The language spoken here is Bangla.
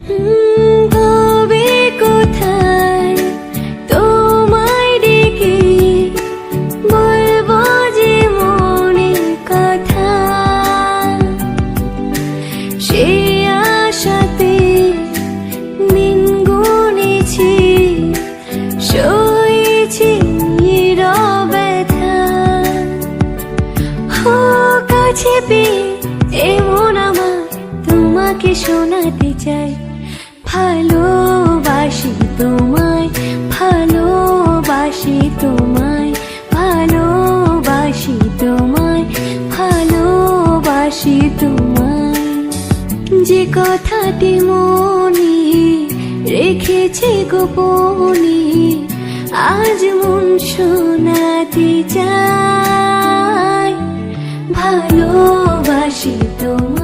কবে কোথায় তোমায় ডেকে বলবো যে মনের কথা, সে আশাতে দিন গুনেছি, সয়েছি ব্যথা। কাছে পেয়ে এমন আমার তোমাকে শোনাতে চাই, ভালোবাসি তোমায়, ভালোবাসি তোমায়, ভালোবাসি তোমায়, ভালোবাসি তোমায়। যে কথাটি মনে রেখেছি গোপনে, আজ মন শোনাতে চাই, ভালোবাসি তোমায়।